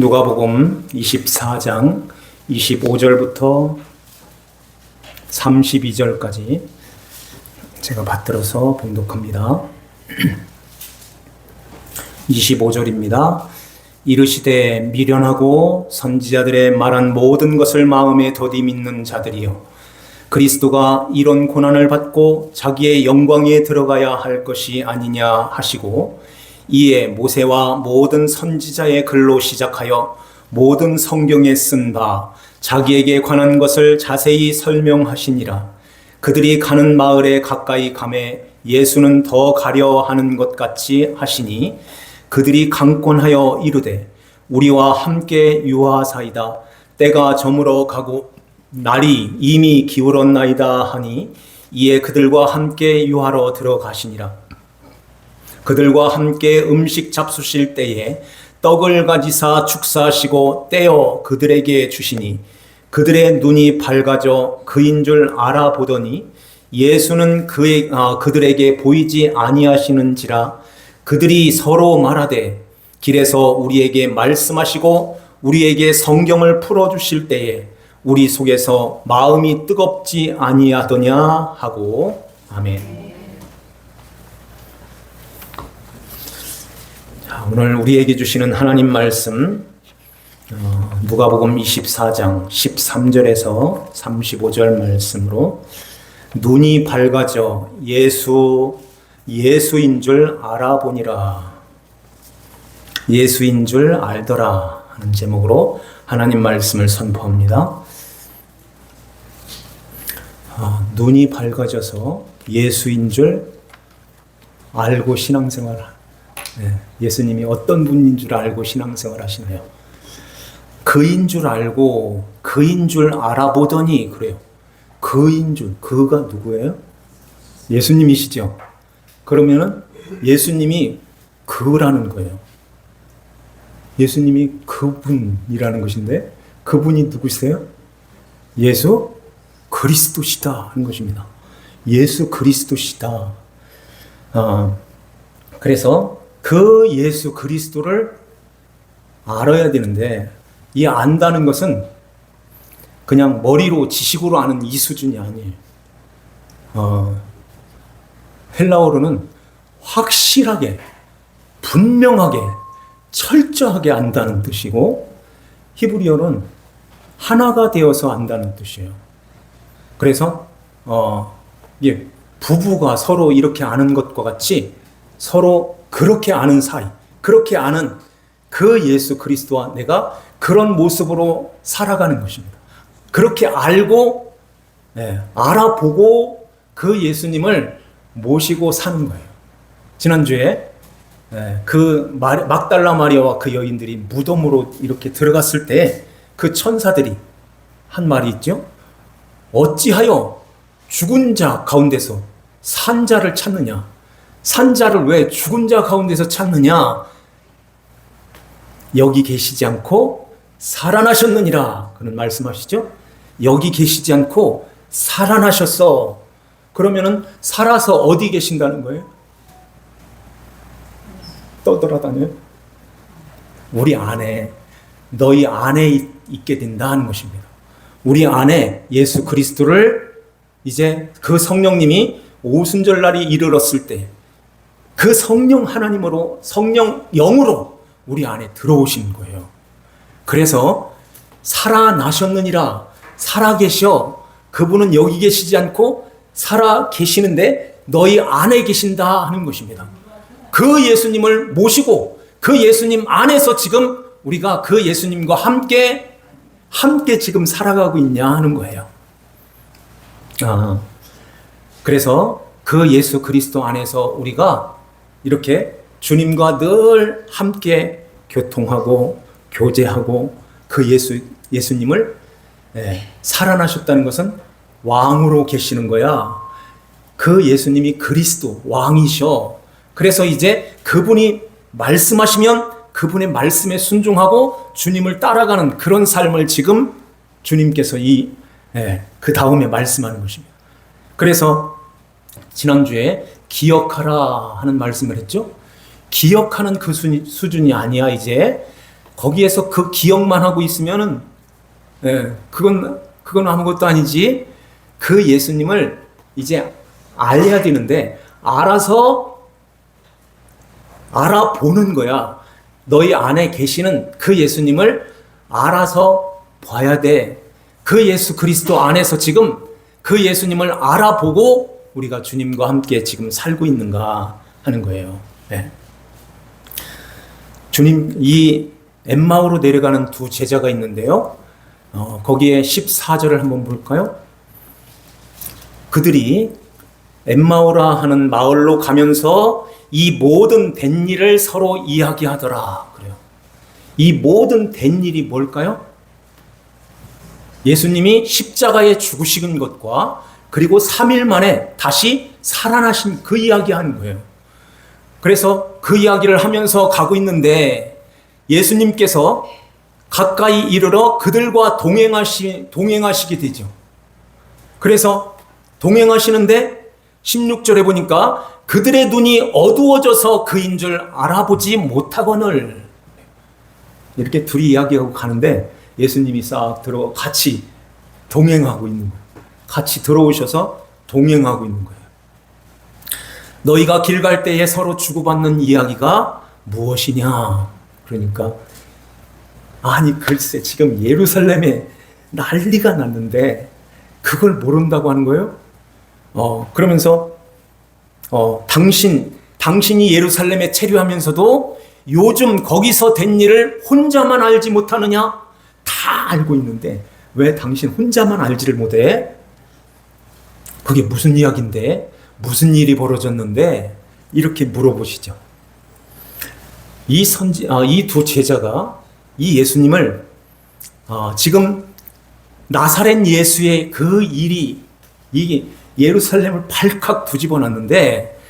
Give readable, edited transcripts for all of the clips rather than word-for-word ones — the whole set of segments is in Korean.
누가복음 24장 25절부터 32절까지 제가 받들어서 봉독합니다. 25절입니다. 이르시되 미련하고 선지자들의 말한 모든 것을 마음에 더디 믿는 자들이여, 그리스도가 이런 고난을 받고 자기의 영광에 들어가야 할 것이 아니냐 하시고, 이에 모세와 모든 선지자의 글로 시작하여 모든 성경에 쓴 바 자기에게 관한 것을 자세히 설명하시니라. 그들이 가는 마을에 가까이 가매 예수는 더 가려 하는 것 같이 하시니, 그들이 강권하여 이르되 우리와 함께 유하사이다. 때가 저물어 가고 날이 이미 기울었나이다 하니, 이에 그들과 함께 유하러 들어가시니라. 그들과 함께 음식 잡수실 때에 떡을 가지사 축사하시고 떼어 그들에게 주시니, 그들의 눈이 밝아져 그인 줄 알아보더니 예수는 그들에게 보이지 아니하시는지라. 그들이 서로 말하되 길에서 우리에게 말씀하시고 우리에게 성경을 풀어주실 때에 우리 속에서 마음이 뜨겁지 아니하더냐 하고. 아멘. 오늘 우리에게 주시는 하나님 말씀, 누가복음 24장 13절에서 35절 말씀으로, 눈이 밝아져 예수인 줄 알아보니라, 예수인 줄 알더라 하는 제목으로 하나님 말씀을 선포합니다. 눈이 밝아져서 예수인 줄 알고 신앙생활, 예수님이 어떤 분인 줄 알고 신앙생활 하시나요? 그인 줄 알고 그인 줄 알아보더니, 그래요. 그인 줄, 그가 누구예요? 예수님이시죠. 그러면은 예수님이 그라는 거예요. 예수님이 그분이라는 것인데, 그분이 누구세요? 예수 그리스도시다 하는 것입니다. 예수 그리스도시다. 그래서 그 예수 그리스도를 알아야 되는데, 이 안다는 것은 그냥 머리로 지식으로 아는 이 수준이 아니에요. 헬라어로는 확실하게, 분명하게, 철저하게 안다는 뜻이고, 히브리어는 하나가 되어서 안다는 뜻이에요. 그래서 이게 부부가 서로 이렇게 아는 것과 같이 서로 그렇게 아는 사이, 그렇게 아는 그 예수 그리스도와 내가 그런 모습으로 살아가는 것입니다. 그렇게 알고, 알아보고 그 예수님을 모시고 사는 거예요. 지난주에 그 막달라 마리아와 그 여인들이 무덤으로 이렇게 들어갔을 때 그 천사들이 한 말이 있죠. 어찌하여 죽은 자 가운데서 산 자를 찾느냐? 산 자를 왜 죽은 자 가운데서 찾느냐? 여기 계시지 않고 살아나셨느니라. 그는 말씀하시죠. 여기 계시지 않고 살아나셨어. 그러면은 살아서 어디 계신다는 거예요? 떠돌아다녀요? 우리 안에, 너희 안에 있게 된다는 것입니다. 우리 안에 예수 그리스도를, 이제 그 성령님이 오순절날이 이르렀을 때 그 성령 하나님으로, 성령 영으로 우리 안에 들어오신 거예요. 그래서 살아나셨느니라, 살아계셔. 그분은 여기 계시지 않고 살아계시는데 너희 안에 계신다 하는 것입니다. 그 예수님을 모시고 그 예수님 안에서 지금 우리가 그 예수님과 함께 지금 살아가고 있냐 하는 거예요. 그래서 그 예수 그리스도 안에서 우리가 이렇게 주님과 늘 함께 교통하고 교제하고 그 예수님을 살아나셨다는 것은 왕으로 계시는 거야. 그 예수님이 그리스도 왕이셔. 그래서 이제 그분이 말씀하시면 그분의 말씀에 순종하고 주님을 따라가는 그런 삶을 지금 주님께서 그 다음에 말씀하는 것입니다. 그래서 지난주에 기억하라 하는 말씀을 했죠. 기억하는 그 수준이 아니야. 이제 거기에서 그 기억만 하고 있으면은, 그건 아무것도 아니지. 그 예수님을 이제 알아야 되는데, 알아보는 거야. 너희 안에 계시는 그 예수님을 알아서 봐야 돼. 그 예수 그리스도 안에서 지금 그 예수님을 알아보고 우리가 주님과 함께 지금 살고 있는가 하는 거예요. 네. 주님, 이 엠마오로 내려가는 두 제자가 있는데요. 거기에 14절을 한번 볼까요? 그들이 엠마오라 하는 마을로 가면서 이 모든 된 일을 서로 이야기하더라. 그래요. 이 모든 된 일이 뭘까요? 예수님이 십자가에 죽으신 것과 그리고 3일 만에 다시 살아나신 그 이야기 하는 거예요. 그래서 그 이야기를 하면서 가고 있는데 예수님께서 가까이 이르러 그들과 동행하시게 되죠. 그래서 동행하시는데 16절에 보니까 그들의 눈이 어두워져서 그인 줄 알아보지 못하거늘. 이렇게 둘이 이야기하고 가는데 예수님이 싹 들어 같이 동행하고 있는 거예요. 같이 들어오셔서 동행하고 있는 거예요. 너희가 길 갈 때에 서로 주고받는 이야기가 무엇이냐? 그러니까 아니 글쎄 지금 예루살렘에 난리가 났는데 그걸 모른다고 하는 거예요? 그러면서 당신이 예루살렘에 체류하면서도 요즘 거기서 된 일을 혼자만 알지 못하느냐? 다 알고 있는데 왜 당신 혼자만 알지를 못해? 그게 무슨 이야기인데? 무슨 일이 벌어졌는데? 이렇게 물어보시죠. 이 두 제자가 이 예수님을 지금 나사렛 예수의 그 일이 이게 예루살렘을 발칵 뒤집어 놨는데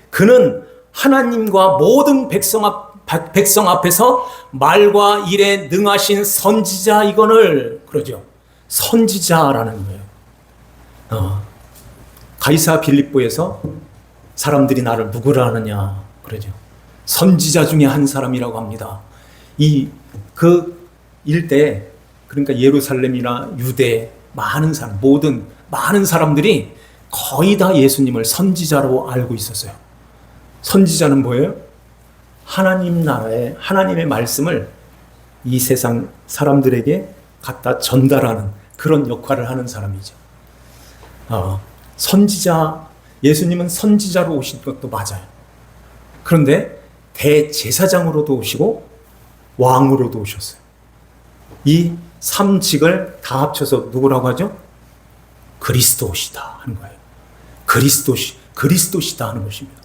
그는 하나님과 모든 백성 앞에서 말과 일에 능하신 선지자 이거를 그러죠. 선지자라는 거예요. 가이사 빌립보에서 사람들이 나를 누구라 하느냐 그러죠. 선지자 중에 한 사람이라고 합니다. 그 일대 그러니까 예루살렘이나 유대 많은 사람들이 거의 다 예수님을 선지자로 알고 있었어요. 선지자는 뭐예요? 하나님 나라의 하나님의 말씀을 이 세상 사람들에게 갖다 전달하는 그런 역할을 하는 사람이죠. 예수님은 선지자로 오신 것도 맞아요. 그런데 대제사장으로도 오시고 왕으로도 오셨어요. 이 3직을 다 합쳐서 누구라고 하죠? 그리스도시다 하는 거예요. 그리스도시다 하는 것입니다.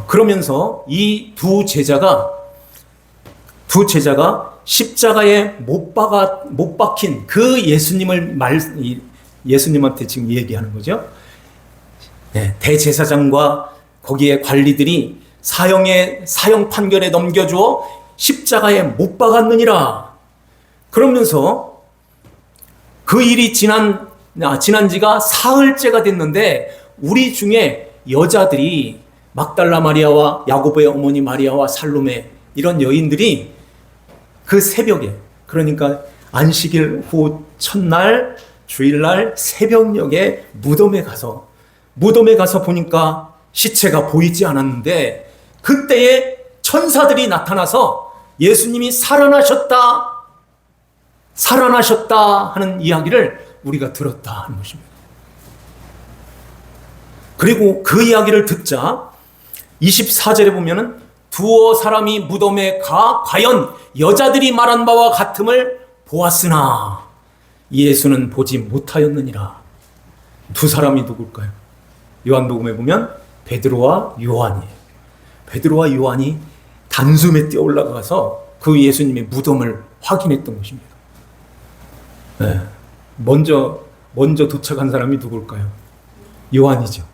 그러면서 이 두 제자가 십자가에 못 박힌 그 예수님한테 지금 얘기하는 거죠. 네, 대제사장과 거기에 관리들이 사형 판결에 넘겨주어 십자가에 못 박았느니라. 그러면서 그 일이 지난 지가 사흘째가 됐는데 우리 중에 여자들이 막달라 마리아와 야고보의 어머니 마리아와 살로메 이런 여인들이 그 새벽에 그러니까 안식일 후 첫날 주일날 새벽녘에 무덤에 가서 보니까 시체가 보이지 않았는데 그때에 천사들이 나타나서 예수님이 살아나셨다 하는 이야기를 우리가 들었다 하는 것입니다. 그리고 그 이야기를 듣자 24절에 보면은 두어 사람이 무덤에 가 과연 여자들이 말한 바와 같음을 보았으나 예수는 보지 못하였느니라. 두 사람이 누굴까요? 요한복음에 보면 베드로와 요한이에요. 베드로와 요한이 단숨에 뛰어 올라가서 그 예수님의 무덤을 확인했던 것입니다. 네. 먼저 도착한 사람이 누굴까요? 요한이죠.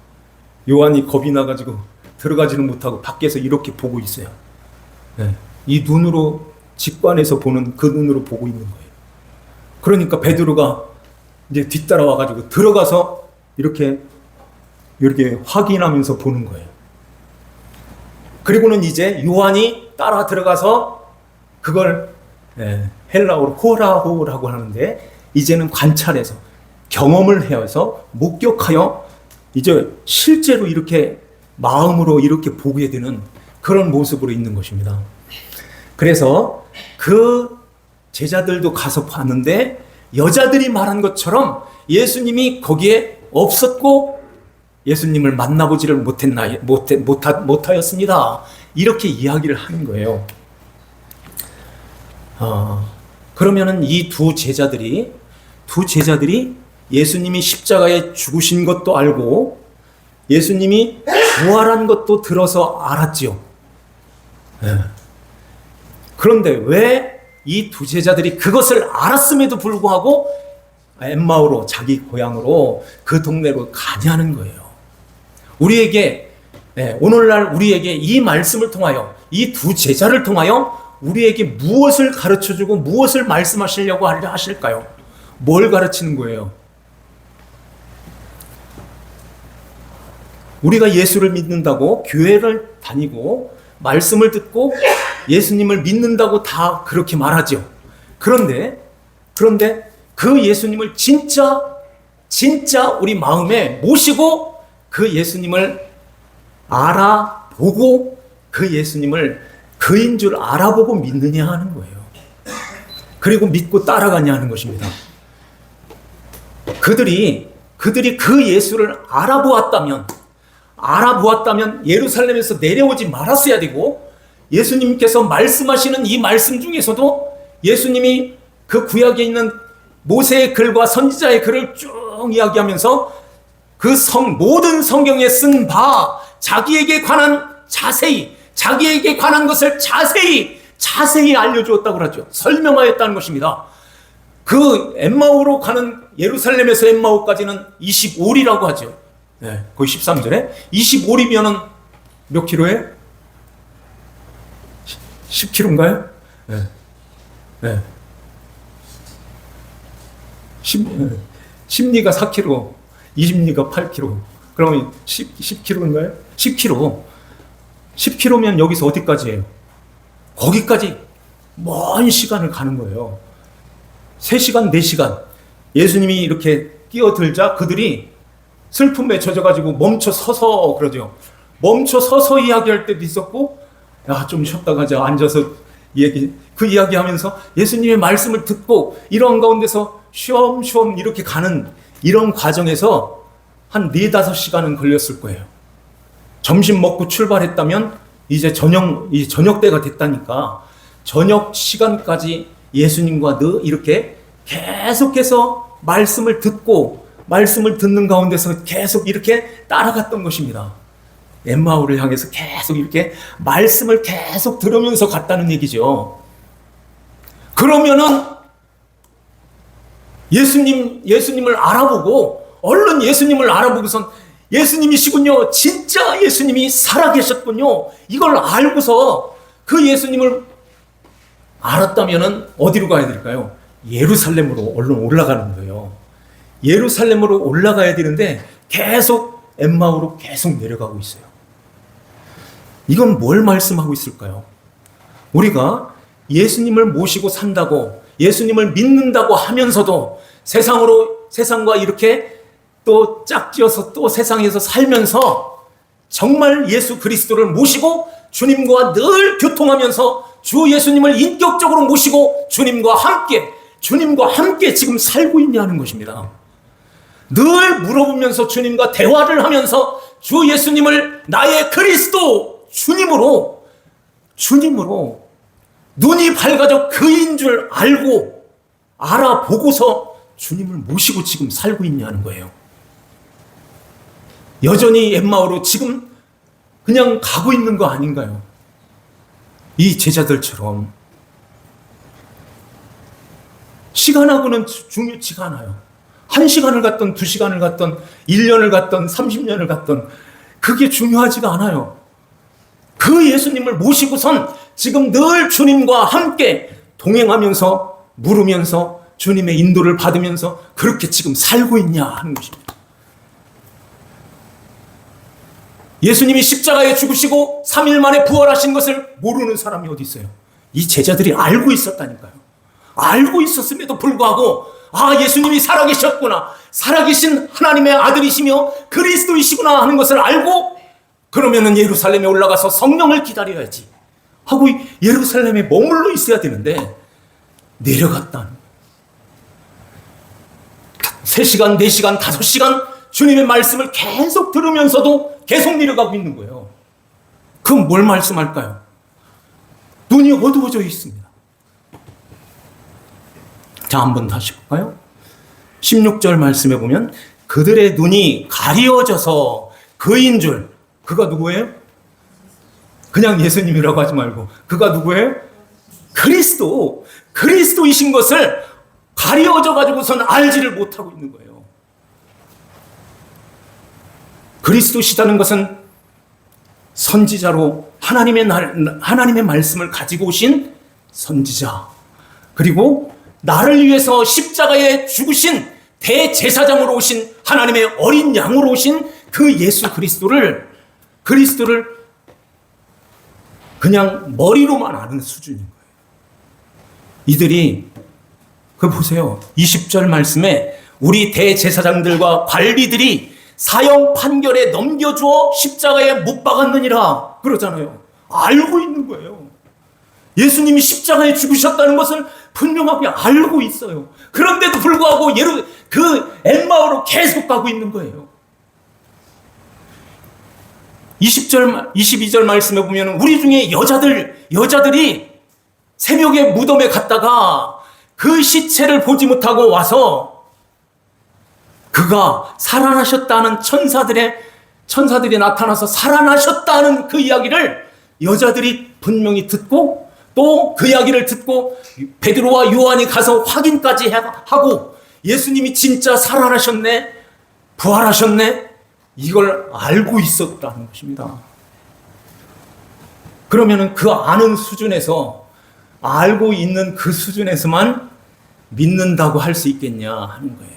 요한이 겁이 나가지고 들어가지는 못하고 밖에서 이렇게 보고 있어요. 네. 이 눈으로 직관해서 보는 그 눈으로 보고 있는 거예요. 그러니까 베드로가 이제 뒤따라와가지고 들어가서 이렇게 확인하면서 보는 거예요. 그리고는 이제 요한이 따라 들어가서 그걸 헬라어로 호라호라고 하는데, 이제는 관찰해서 경험을 해서 목격하여 이제 실제로 이렇게 마음으로 이렇게 보게 되는 그런 모습으로 있는 것입니다. 그래서 그 제자들도 가서 봤는데 여자들이 말한 것처럼 예수님이 거기에 없었고 예수님을 만나보지를 못하였습니다. 이렇게 이야기를 하는 거예요. 그러면은 이 두 제자들이 예수님이 십자가에 죽으신 것도 알고 예수님이 부활한 것도 들어서 알았지요. 그런데 왜 이 두 제자들이 그것을 알았음에도 불구하고 엠마오로, 자기 고향으로, 그 동네로 가냐는 거예요. 우리에게, 오늘날 우리에게 이 말씀을 통하여, 이 두 제자를 통하여 우리에게 무엇을 가르쳐주고 무엇을 말씀하시려고 하실까요? 뭘 가르치는 거예요? 우리가 예수를 믿는다고 교회를 다니고 말씀을 듣고 예수님을 믿는다고 다 그렇게 말하죠. 그런데 그 예수님을 진짜 우리 마음에 모시고 그 예수님을 알아보고 그 예수님을 그인 줄 알아보고 믿느냐 하는 거예요. 그리고 믿고 따라가냐 하는 것입니다. 그들이 그 예수를 알아보았다면 예루살렘에서 내려오지 말았어야 되고, 예수님께서 말씀하시는 이 말씀 중에서도 예수님이 그 구약에 있는 모세의 글과 선지자의 글을 쭉 이야기하면서 그 모든 성경에 쓴 바 자기에게 관한 것을 자세히 알려주었다고 하죠. 설명하였다는 것입니다. 그 엠마오로 가는, 예루살렘에서 엠마오까지는 25리라고 하죠. 거의 13절에 25리면은 몇 킬로에? 10킬로인가요? 10리가 4킬로, 20리가 8킬로. 그러면 10킬로인가요? 10킬로. 10킬로면 여기서 어디까지예요? 거기까지 먼 시간을 가는 거예요. 3시간, 4시간. 예수님이 이렇게 끼어들자 그들이 슬픔에 젖어가지고 멈춰 서서 그러죠. 멈춰 서서 이야기할 때도 있었고, 야, 좀 쉬었다 가자. 앉아서 이야기하면서 예수님의 말씀을 듣고 이런 가운데서 쉬엄쉬엄 이렇게 가는 이런 과정에서 한 4-5시간은 걸렸을 거예요. 점심 먹고 출발했다면 이제 저녁 때가 됐다니까 저녁 시간까지 예수님과 이렇게 계속해서 말씀을 듣는 가운데서 계속 이렇게 따라갔던 것입니다. 엠마오를 향해서 계속 이렇게 말씀을 계속 들으면서 갔다는 얘기죠. 그러면은 예수님을 알아보고, 얼른 예수님을 알아보고선 예수님이시군요. 진짜 예수님이 살아계셨군요. 이걸 알고서 그 예수님을 알았다면은 어디로 가야 될까요? 예루살렘으로 얼른 올라가는 거예요. 예루살렘으로 올라가야 되는데 계속 엠마오로 계속 내려가고 있어요. 이건 뭘 말씀하고 있을까요? 우리가 예수님을 모시고 산다고, 예수님을 믿는다고 하면서도 세상과 이렇게 또 짝지어서 또 세상에서 살면서 정말 예수 그리스도를 모시고 주님과 늘 교통하면서 주 예수님을 인격적으로 모시고 주님과 함께 지금 살고 있냐는 것입니다. 늘 물어보면서 주님과 대화를 하면서 주 예수님을 나의 그리스도 주님으로 눈이 밝아져 그인 줄 알아보고서 주님을 모시고 지금 살고 있냐는 거예요. 여전히 엠마오로 지금 그냥 가고 있는 거 아닌가요? 이 제자들처럼. 시간하고는 중요치가 않아요. 1시간을 갔던 2시간을 갔던 1년을 갔던 30년을 갔던 그게 중요하지가 않아요. 그 예수님을 모시고선 지금 늘 주님과 함께 동행하면서 물으면서 주님의 인도를 받으면서 그렇게 지금 살고 있냐 하는 것입니다. 예수님이 십자가에 죽으시고 3일 만에 부활하신 것을 모르는 사람이 어디 있어요? 이 제자들이 알고 있었다니까요. 알고 있었음에도 불구하고 예수님이 살아계셨구나, 살아계신 하나님의 아들이시며 그리스도이시구나 하는 것을 알고, 그러면은 예루살렘에 올라가서 성령을 기다려야지 하고 예루살렘에 머물러 있어야 되는데 내려갔다는 거예요. 3시간, 4시간, 5시간 주님의 말씀을 계속 들으면서도 계속 내려가고 있는 거예요. 그럼 뭘 말씀할까요? 눈이 어두워져 있습니다. 자, 한번 다시 볼까요? 16절 말씀에 보면 그들의 눈이 가리워져서 그인 줄, 그가 누구예요? 그냥 예수님이라고 하지 말고 그가 누구예요? 그리스도이신 것을 가리워져 가지고선 알지를 못하고 있는 거예요. 그리스도시다는 것은 선지자로 하나님의 말씀을 가지고 오신 선지자, 그리고 나를 위해서 십자가에 죽으신 대제사장으로 오신 하나님의 어린 양으로 오신 그 예수 그리스도를 그냥 머리로만 아는 수준인 거예요. 이들이 보세요. 20절 말씀에 우리 대제사장들과 관리들이 사형 판결에 넘겨주어 십자가에 못 박았느니라 그러잖아요. 알고 있는 거예요. 예수님이 십자가에 죽으셨다는 것을 분명하게 알고 있어요. 그런데도 불구하고 그 엠마오로 계속 가고 있는 거예요. 22절 말씀에 보면 우리 중에 여자들이 새벽에 무덤에 갔다가 그 시체를 보지 못하고 와서 그가 살아나셨다는 천사들이 나타나서 살아나셨다는 그 이야기를 여자들이 분명히 듣고, 또 그 이야기를 듣고 베드로와 요한이 가서 확인까지 하고 예수님이 진짜 살아나셨네, 부활하셨네, 이걸 알고 있었다는 것입니다. 그러면은 그 아는 수준에서, 알고 있는 그 수준에서만 믿는다고 할 수 있겠냐 하는 거예요.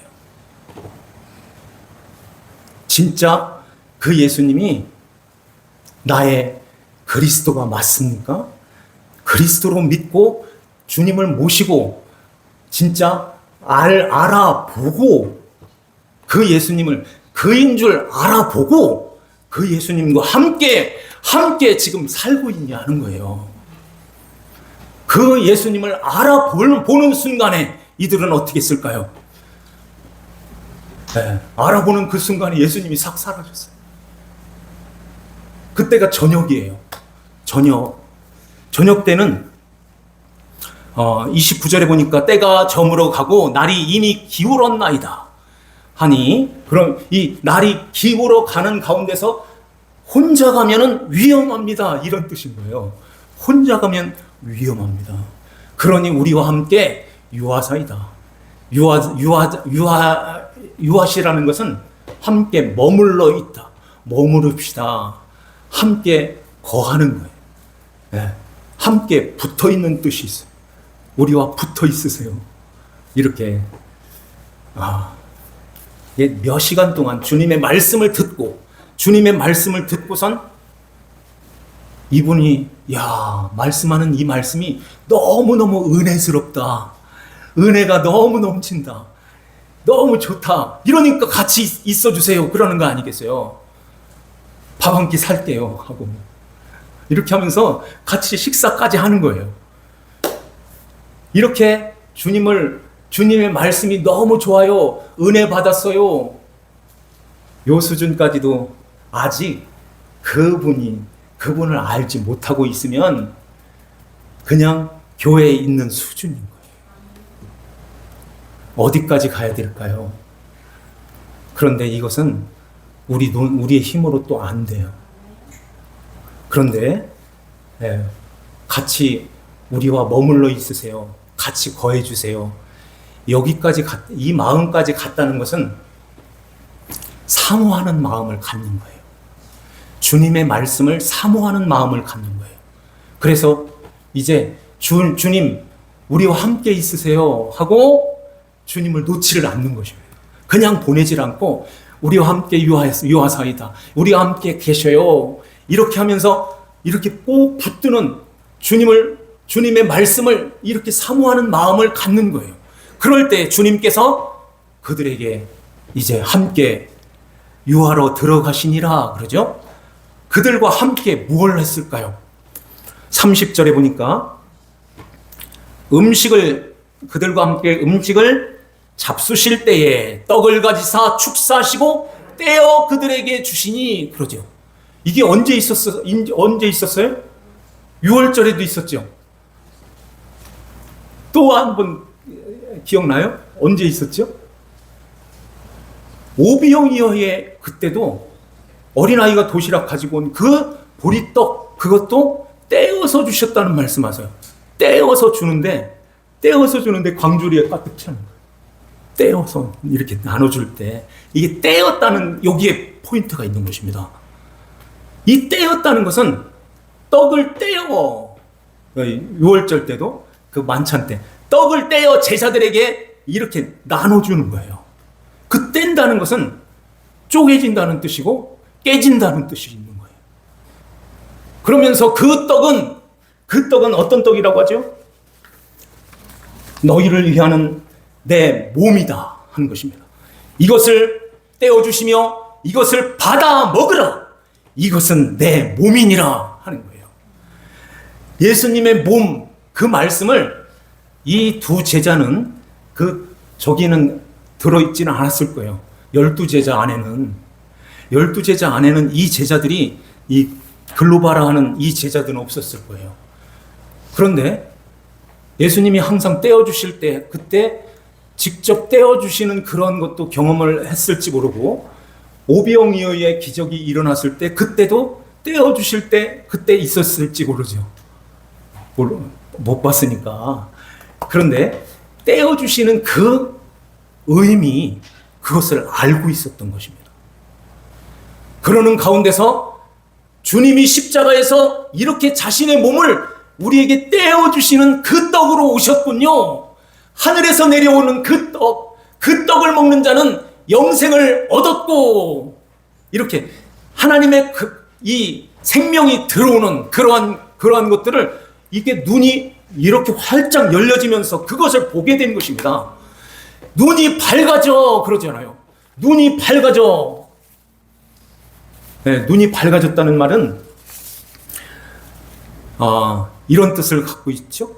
진짜 그 예수님이 나의 그리스도가 맞습니까? 그리스도로 믿고 주님을 모시고 진짜 알아보고 그 예수님을 그인 줄 알아보고 그 예수님과 함께 지금 살고 있냐는 거예요. 그 예수님을 알아보는 순간에 이들은 어떻게 했을까요? 알아보는 그 순간에 예수님이 싹 사라졌어요. 그때가 저녁이에요. 저녁 때는 29절에 보니까 때가 저물어 가고 날이 이미 기울었나이다 하니, 그럼 이 날이 기울어 가는 가운데서 혼자 가면은 위험합니다, 이런 뜻인 거예요. 혼자 가면 위험합니다. 그러니 우리와 함께 유하사이다. 유하시라는 것은 함께 머물러 있다, 머무릅시다, 함께 거하는 거예요. 함께 붙어 있는 뜻이 있어요. 우리와 붙어 있으세요. 이렇게 몇 시간 동안 주님의 말씀을 듣고선 이분이 말씀하는 이 말씀이 너무너무 은혜스럽다, 은혜가 너무 넘친다, 너무 좋다, 이러니까 같이 있어주세요 그러는 거 아니겠어요? 밥 한 끼 살게요 하고 이렇게 하면서 같이 식사까지 하는 거예요. 이렇게 주님의 말씀이 너무 좋아요, 은혜 받았어요, 요 수준까지도 아직 그분을 알지 못하고 있으면 그냥 교회에 있는 수준인 거예요. 어디까지 가야 될까요? 그런데 이것은 우리의 힘으로 또 안 돼요. 그런데 같이 우리와 머물러 있으세요. 같이 거해 주세요. 이 마음까지 갔다는 것은 사모하는 마음을 갖는 거예요. 주님의 말씀을 사모하는 마음을 갖는 거예요. 그래서 이제 주님 우리와 함께 있으세요 하고 주님을 놓지를 않는 것입니다. 그냥 보내질 않고 우리와 함께 유하사이다, 우리와 함께 계셔요, 이렇게 하면서 이렇게 꼭 붙드는 주님의 말씀을 이렇게 사모하는 마음을 갖는 거예요. 그럴 때 주님께서 그들에게 이제 함께 유하러 들어가시니라 그러죠. 그들과 함께 무엇을 했을까요? 30절에 보니까 그들과 함께 음식을 잡수실 때에 떡을 가지사 축사하시고 떼어 그들에게 주시니 그러죠. 이게 언제 있었어요? 6월절에도 있었죠. 또 한 번 기억나요? 언제 있었죠? 오병이어의 그때도 어린아이가 도시락 가지고 온 그 보리떡 그것도 떼어서 주셨다는 말씀하세요. 떼어서 주는데 광주리에 가득 차는 거예요. 떼어서 이렇게 나눠줄 때 이게 떼었다는 여기에 포인트가 있는 것입니다. 이 떼었다는 것은 떡을 떼어 6월절 때도 그 만찬 때 떡을 떼어 제자들에게 이렇게 나눠주는 거예요. 그 뗀다는 것은 쪼개진다는 뜻이고 깨진다는 뜻이 있는 거예요. 그러면서 그 떡은 어떤 떡이라고 하죠? 너희를 위하는 내 몸이다 하는 것입니다. 이것을 떼어주시며 이것을 받아 먹으라. 이것은 내 몸이니라 하는 거예요. 예수님의 몸, 그 말씀을 이 두 제자는 저기는 들어있지는 않았을 거예요. 12제자 안에는 이 제자들이 이 글로바라 하는 이 제자들은 없었을 거예요. 그런데 예수님이 항상 떼어주실 때 그때 직접 떼어주시는 그런 것도 경험을 했을지 모르고 오병이어의 기적이 일어났을 때 그때도 떼어주실 때 그때 있었을지 모르죠. 못 봤으니까. 그런데 떼어주시는 그 의미 그것을 알고 있었던 것입니다. 그러는 가운데서 주님이 십자가에서 이렇게 자신의 몸을 우리에게 떼어주시는 그 떡으로 오셨군요. 하늘에서 내려오는 그 떡을 먹는 자는 영생을 얻었고 이렇게 하나님의 이 생명이 들어오는 그러한 것들을 이게 눈이 이렇게 활짝 열려지면서 그것을 보게 된 것입니다. 눈이 밝아져 그러잖아요. 눈이 밝아져. 네, 눈이 밝아졌다는 말은 이런 뜻을 갖고 있죠.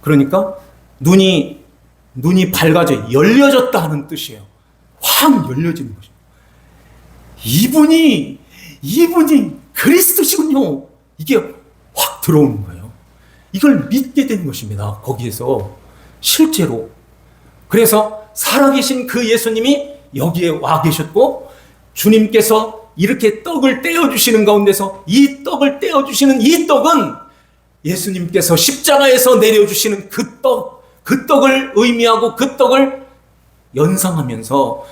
그러니까 눈이 밝아져 열려졌다 하는 뜻이에요. 확 열려지는 것이죠. 이분이 그리스도시군요. 이게 확 들어오는 거예요. 이걸 믿게 된 것입니다. 거기에서 실제로. 그래서 살아계신 그 예수님이 여기에 와 계셨고 주님께서 이렇게 떡을 떼어주시는 가운데서 이 떡을 떼어주시는 이 떡은 예수님께서 십자가에서 내려주시는 그 떡을 의미하고 그 떡을 연상하면서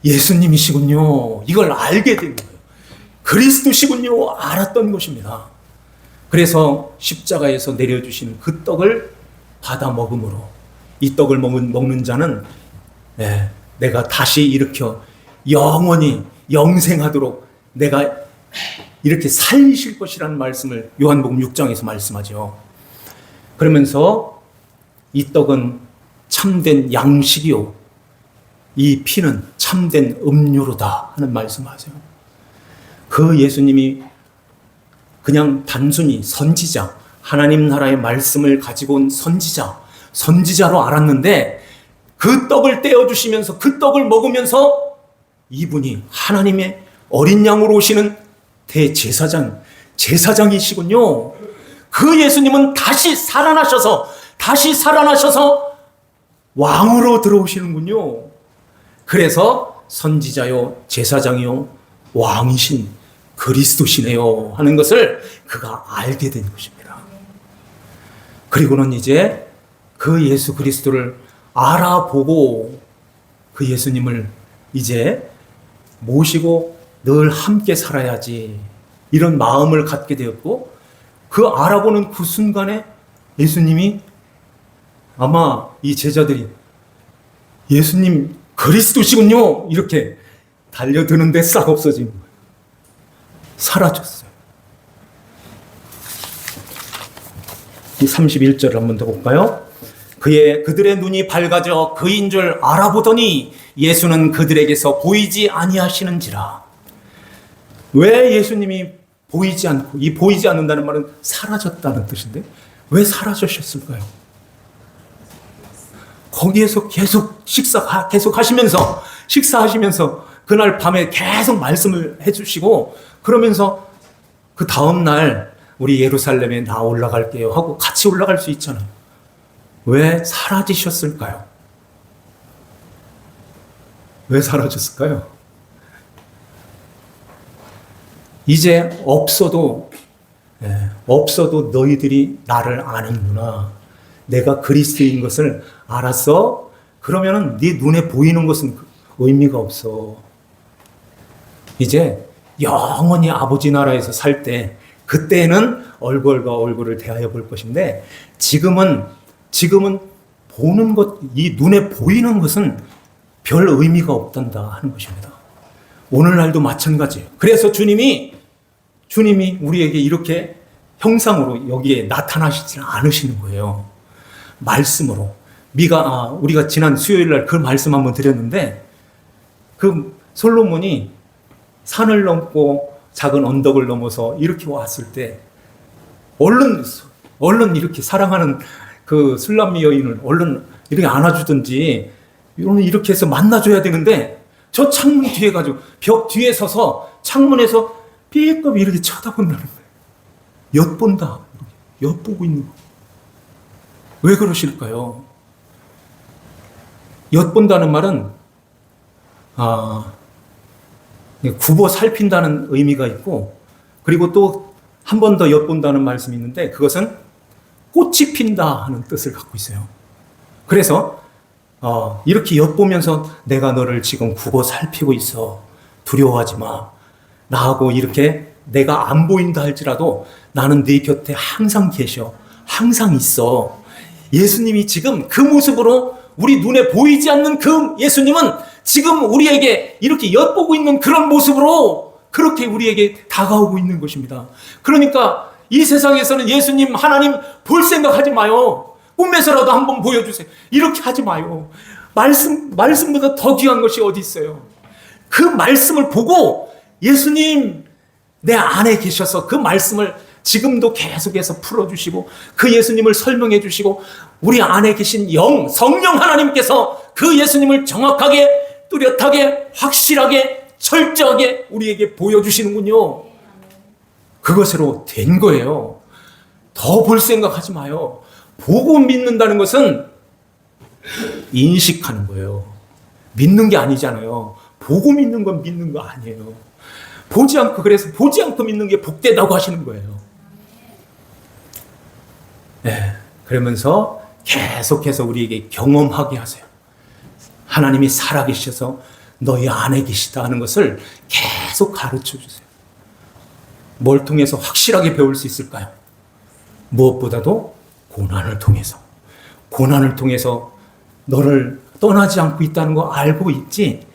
예수님이시군요. 이걸 알게 된 거예요. 그리스도시군요. 알았던 것입니다. 그래서 십자가에서 내려주시는 그 떡을 받아 먹음으로 이 떡을 먹는 자는 내가 다시 일으켜 영원히 영생하도록 내가 이렇게 살리실 것이라는 말씀을 요한복음 6장에서 말씀하죠. 그러면서 이 떡은 참된 양식이요 이 피는 참된 음료로다 하는 말씀하세요. 그 예수님이 그냥 단순히 선지자, 하나님 나라의 말씀을 가지고 온 선지자로 알았는데 그 떡을 떼어주시면서 그 떡을 먹으면서 이분이 하나님의 어린 양으로 오시는 제사장이시군요. 그 예수님은 다시 살아나셔서 왕으로 들어오시는군요. 그래서 선지자요, 제사장이요, 왕이신 그리스도시네요 하는 것을 그가 알게 된 것입니다. 그리고는 이제 그 예수 그리스도를 알아보고 그 예수님을 이제 모시고 늘 함께 살아야지 이런 마음을 갖게 되었고 그 알아보는 그 순간에 예수님이 아마 이 제자들이 예수님 그리스도시군요 이렇게 달려드는데 싹 없어진 거예요. 사라졌어요. 이 31절을 한번 더 볼까요? 그들의 눈이 밝아져 그인 줄 알아보더니 예수는 그들에게서 보이지 아니하시는지라. 왜 예수님이 보이지 않고, 이 보이지 않는다는 말은 사라졌다는 뜻인데 왜 사라지셨을까요? 거기에서 계속 계속 식사하시면서 그날 밤에 계속 말씀을 해주시고, 그러면서 그 다음날 우리 예루살렘에 나 올라갈게요 하고 같이 올라갈 수 있잖아요. 왜 사라지셨을까요? 왜 사라졌을까요? 이제 없어도 너희들이 나를 아는구나. 내가 그리스도인 것을 알았어? 그러면은 네 눈에 보이는 것은 의미가 없어. 이제 영원히 아버지 나라에서 살 때, 그때는 얼굴과 얼굴을 대하여 볼 것인데, 지금은 보는 것, 이 눈에 보이는 것은 별 의미가 없단다 하는 것입니다. 오늘날도 마찬가지예요. 그래서 주님이 우리에게 이렇게 형상으로 여기에 나타나시지 않으시는 거예요. 말씀으로. 우리가 지난 수요일 날 그 말씀 한번 드렸는데, 그 솔로몬이 산을 넘고 작은 언덕을 넘어서 이렇게 왔을 때, 얼른 이렇게 사랑하는 그 술람미 여인을 얼른 이렇게 안아주든지, 이렇게 해서 만나줘야 되는데, 저 창문 뒤에 가지고, 벽 뒤에 서서 창문에서 삐끔 이렇게 쳐다본다는 거예요. 엿본다. 엿보고 있는 거예요. 왜 그러실까요? 엿본다는 말은, 굽어 살핀다는 의미가 있고, 그리고 또 한 번 더 엿본다는 말씀이 있는데, 그것은 꽃이 핀다 하는 뜻을 갖고 있어요. 그래서 이렇게 엿보면서 내가 너를 지금 굽어 살피고 있어. 두려워하지 마. 나하고 이렇게 내가 안 보인다 할지라도 나는 네 곁에 항상 계셔. 항상 있어. 예수님이 지금 그 모습으로, 우리 눈에 보이지 않는 그 예수님은 지금 우리에게 이렇게 엿보고 있는 그런 모습으로 그렇게 우리에게 다가오고 있는 것입니다. 그러니까 이 세상에서는 예수님, 하나님 볼 생각하지 마요. 꿈에서라도 한번 보여주세요. 이렇게 하지 마요. 말씀보다 더 귀한 것이 어디 있어요. 그 말씀을 보고 예수님 내 안에 계셔서 그 말씀을 지금도 계속해서 풀어주시고, 그 예수님을 설명해 주시고, 우리 안에 계신 성령 하나님께서 그 예수님을 정확하게, 뚜렷하게, 확실하게, 철저하게 우리에게 보여주시는군요. 그것으로 된 거예요. 더 볼 생각하지 마요. 보고 믿는다는 것은 인식하는 거예요. 믿는 게 아니잖아요. 보고 믿는 건 믿는 거 아니에요. 그래서 보지 않고 믿는 게 복되다고 하시는 거예요. 그러면서 계속해서 우리에게 경험하게 하세요. 하나님이 살아계셔서 너희 안에 계시다 하는 것을 계속 가르쳐 주세요. 뭘 통해서 확실하게 배울 수 있을까요? 무엇보다도 고난을 통해서 너를 떠나지 않고 있다는 거 알고 있지?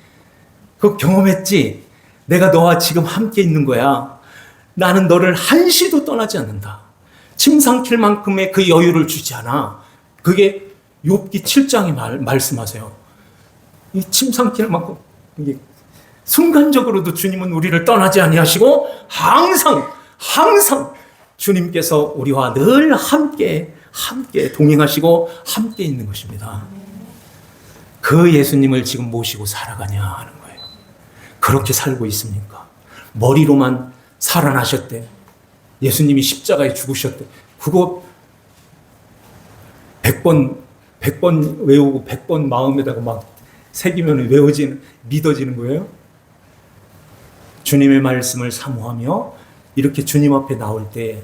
그거 경험했지? 내가 너와 지금 함께 있는 거야. 나는 너를 한시도 떠나지 않는다. 침 삼킬 만큼의 그 여유를 주지 않아. 그게 욥기 7장에 말씀하세요. 이 침 삼킬 만큼, 이게 순간적으로도 주님은 우리를 떠나지 아니하시고 항상 주님께서 우리와 늘 함께 동행하시고 함께 있는 것입니다. 그 예수님을 지금 모시고 살아가냐 하는 거예요. 그렇게 살고 있습니까? 머리로만 살아나셨대. 예수님이 십자가에 죽으셨대. 그거 100번 외우고 100번 마음에다가 막 새기면 믿어지는 거예요? 주님의 말씀을 사모하며 이렇게 주님 앞에 나올 때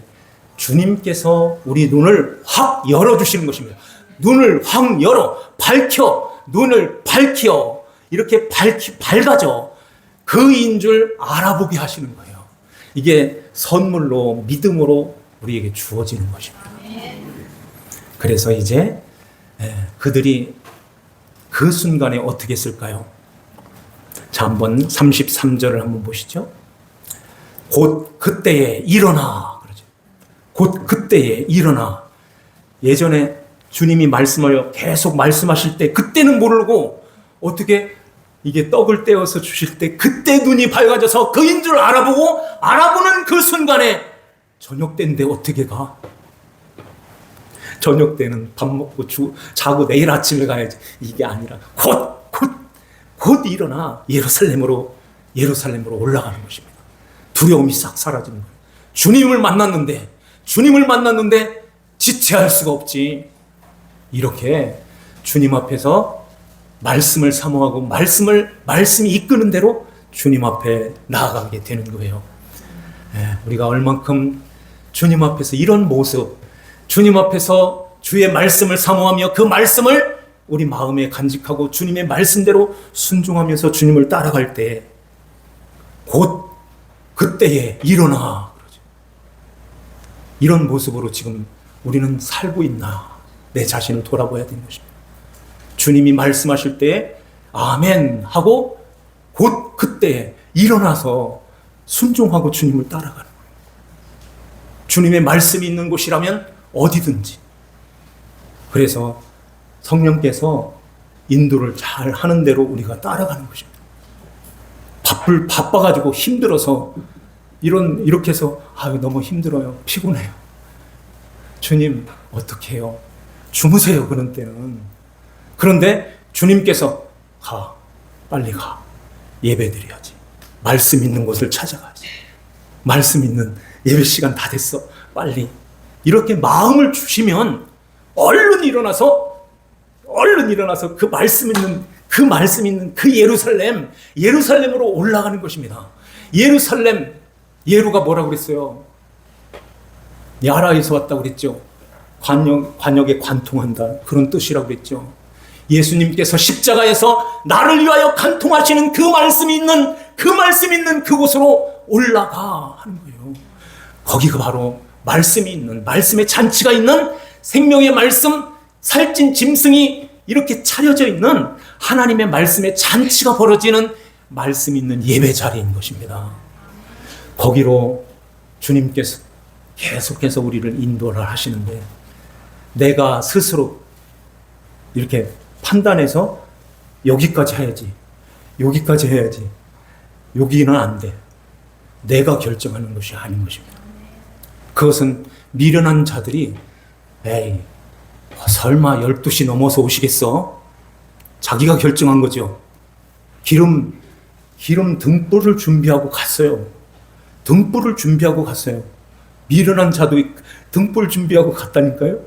주님께서 우리 눈을 확 열어주시는 것입니다. 눈을 확 눈을 밝혀 이렇게 밝아져 그인 줄 알아보게 하시는 거예요. 이게 선물로, 믿음으로 우리에게 주어지는 것입니다. 그래서 이제 그들이 그 순간에 어떻게 했을까요? 자, 한번 33절을 한번 보시죠. 곧 그때에 일어나. 그러죠. 곧 그때에 일어나. 예전에 주님이 말씀을 계속 말씀하실 때 그때는 모르고 어떻게 이게 떡을 떼어서 주실 때 그때 눈이 밝아져서 그인 줄 알아보는 그 순간에 저녁 때인데 어떻게 가? 저녁 때는 밥 먹고 자고 내일 아침에 가야지. 이게 아니라 곧 일어나 예루살렘으로 올라가는 것입니다. 두려움이 싹 사라지는 거예요. 주님을 만났는데 지체할 수가 없지. 이렇게 주님 앞에서 말씀을 사모하고 말씀이 이끄는 대로 주님 앞에 나아가게 되는 거예요. 우리가 얼만큼 주님 앞에서 이런 모습, 주님 앞에서 주의 말씀을 사모하며 그 말씀을 우리 마음에 간직하고 주님의 말씀대로 순종하면서 주님을 따라갈 때 곧 그때에 일어나. 이런 모습으로 지금 우리는 살고 있나? 내 자신을 돌아봐야 되는 것입니다. 주님이 말씀하실 때 아멘 하고 곧 그때에 일어나서 순종하고 주님을 따라가는 거예요. 주님의 말씀이 있는 곳이라면 어디든지. 그래서 성령께서 인도를 잘 하는 대로 우리가 따라가는 것입니다. 바빠가지고 힘들어서 이렇게 해서 너무 힘들어요. 피곤해요. 주님 어떻게 해요? 주무세요. 그런 때는. 그런데 주님께서 빨리 가. 예배드려야지. 말씀 있는 곳을 찾아가야지. 말씀 있는 예배 시간 다 됐어. 빨리. 이렇게 마음을 주시면 얼른 일어나서 그 말씀 있는 그 예루살렘으로 올라가는 것입니다. 예루가 뭐라고 그랬어요? 야라에서 왔다고 그랬죠. 관역에 관통한다. 그런 뜻이라고 그랬죠. 예수님께서 십자가에서 나를 위하여 간통하시는 그 말씀이 있는 그곳으로 올라가 하는 거예요. 거기가 바로 말씀이 있는, 말씀의 잔치가 있는, 생명의 말씀, 살찐 짐승이 이렇게 차려져 있는 하나님의 말씀의 잔치가 벌어지는 말씀 있는 예배 자리인 것입니다. 거기로 주님께서 계속해서 우리를 인도를 하시는데, 내가 스스로 이렇게 판단해서 여기까지 해야지, 여기는 안 돼. 내가 결정하는 것이 아닌 것입니다. 그것은 미련한 자들이 설마 12시 넘어서 오시겠어? 자기가 결정한 거죠. 기름 등불을 준비하고 갔어요. 미련한 자도 등불 준비하고 갔다니까요.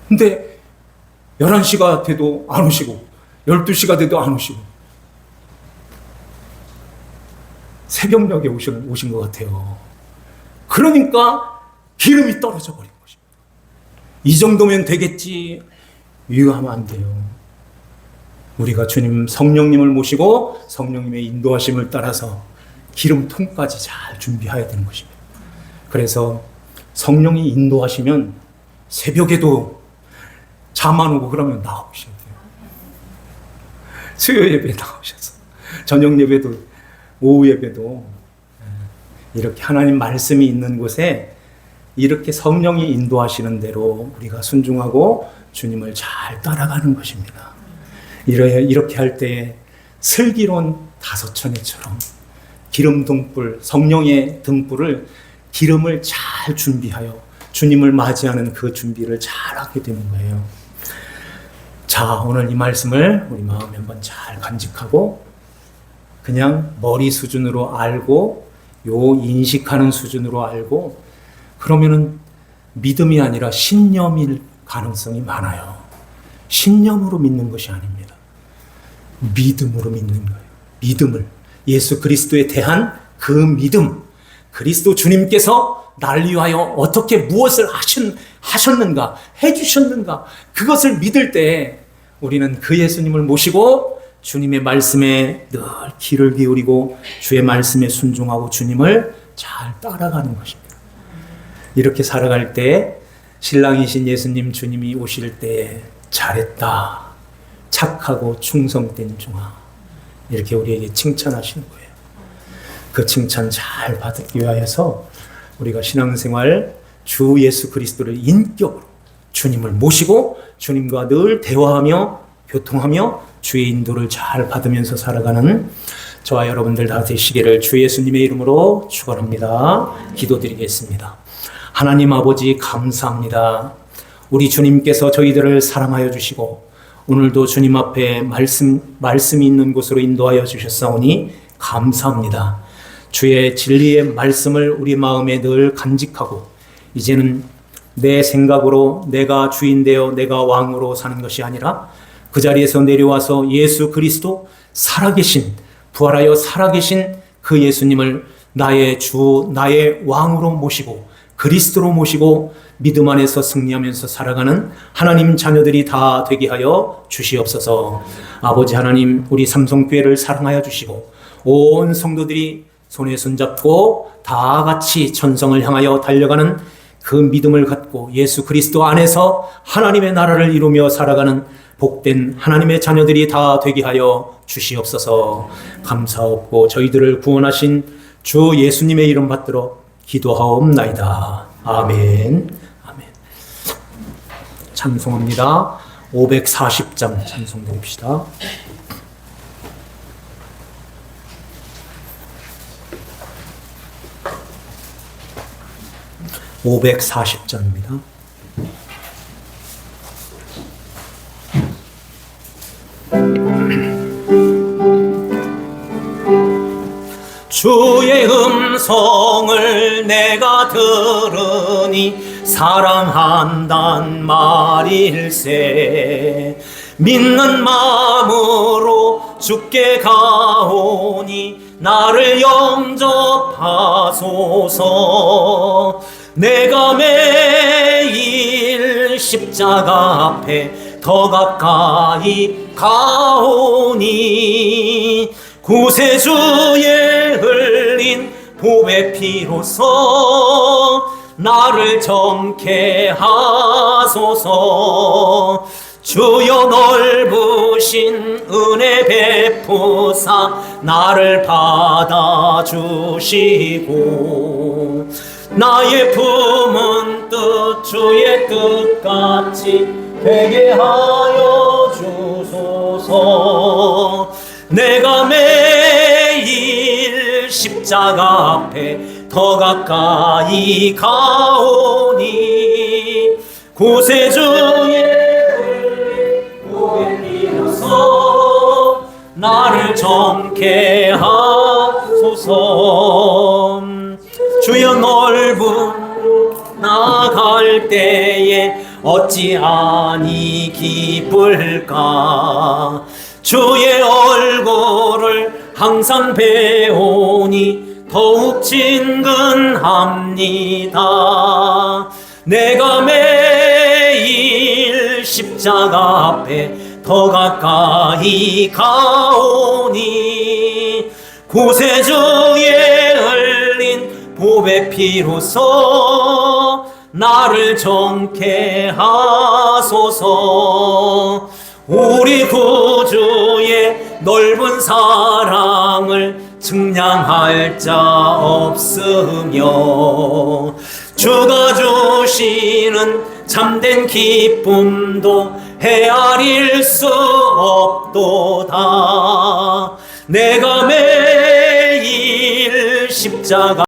근데 11시가 돼도 안 오시고 12시가 돼도 안 오시고 새벽녘에 오신 것 같아요. 그러니까 기름이 떨어져 버린 것입니다. 이 정도면 되겠지. 유효하면 안 돼요. 우리가 주님 성령님을 모시고 성령님의 인도하심을 따라서 기름통까지 잘 준비해야 되는 것입니다. 그래서 성령이 인도하시면 새벽에도 잠 안 오고 그러면 나오셔야 돼요. 수요 예배 나오셔서 저녁 예배도 오후 예배도 이렇게 하나님 말씀이 있는 곳에 이렇게 성령이 인도하시는 대로 우리가 순종하고 주님을 잘 따라가는 것입니다. 이렇게 할 때에 슬기로운 다섯천에처럼 기름 등불, 성령의 등불을 기름을 잘 준비하여 주님을 맞이하는 그 준비를 잘 하게 되는 거예요. 자, 오늘 이 말씀을 우리 마음에 한번 잘 간직하고 그냥 머리 수준으로 알고 인식하는 수준으로 알고 그러면은 믿음이 아니라 신념일 가능성이 많아요. 신념으로 믿는 것이 아닙니다. 믿음으로 믿는 거예요. 믿음을 예수 그리스도에 대한 그 믿음, 그리스도 주님께서 날 위하여 어떻게 무엇을 하셨는가, 해주셨는가, 그것을 믿을 때 우리는 그 예수님을 모시고 주님의 말씀에 늘 귀를 기울이고 주의 말씀에 순종하고 주님을 잘 따라가는 것입니다. 이렇게 살아갈 때 신랑이신 예수님 주님이 오실 때 잘했다, 착하고 충성된 종아, 이렇게 우리에게 칭찬하시는 거예요. 그 칭찬 잘 받기 위하여서 우리가 신앙생활 주 예수 그리스도를 인격으로 주님을 모시고 주님과 늘 대화하며 교통하며 주의 인도를 잘 받으면서 살아가는 저와 여러분들 다 되시기를 주 예수님의 이름으로 축원합니다. 기도드리겠습니다. 하나님 아버지 감사합니다. 우리 주님께서 저희들을 사랑하여 주시고 오늘도 주님 앞에 말씀이 있는 곳으로 인도하여 주셨사오니 감사합니다. 주의 진리의 말씀을 우리 마음에 늘 간직하고 이제는 내 생각으로 내가 주인 되어 내가 왕으로 사는 것이 아니라 그 자리에서 내려와서 예수 그리스도 살아계신 부활하여 살아계신 그 예수님을 나의 주 나의 왕으로 모시고 그리스도로 모시고 믿음 안에서 승리하면서 살아가는 하나님 자녀들이 다 되게 하여 주시옵소서. 아버지 하나님 우리 삼성교회를 사랑하여 주시고 온 성도들이 손에 손잡고 다 같이 천성을 향하여 달려가는 그 믿음을 갖고 예수 그리스도 안에서 하나님의 나라를 이루며 살아가는 복된 하나님의 자녀들이 다 되게 하여 주시옵소서. 감사하고 저희들을 구원하신 주 예수님의 이름 받들어 기도하옵나이다. 아멘. 아멘. 찬송합니다. 540장 찬송 드립시다. (540장입니다) 주의 음성을 내가 들으니 사랑한단 말일세. 믿는 마음으로 주께 가오니 나를 영접하소서. 내가 매일 십자가 앞에 더 가까이 가오니 구세주의 흘린 보배 피로써 나를 정케 하소서. 주여 넓으신 은혜 베푸사 나를 받아주시고 나의 품은 뜻 주의 뜻같이 되게 하여 주소서. 내가 매일 십자가 앞에 더 가까이 가오니 구세주의 보배 피로써 나를 정케 하소서. 주여 넓은 나갈 때에 어찌 아니 기쁠까. 주의 얼굴을 항상 배우니 더욱 친근합니다. 내가 매일 십자가 앞에 더 가까이 가오니 구세주의 흘린 보배 피로써 나를 정케 하소서. 우리 구주의 넓은 사랑을 측량할 자 없으며 주가 주시는 참된 기쁨도 헤아릴 수 없도다. 내가 매일 십자가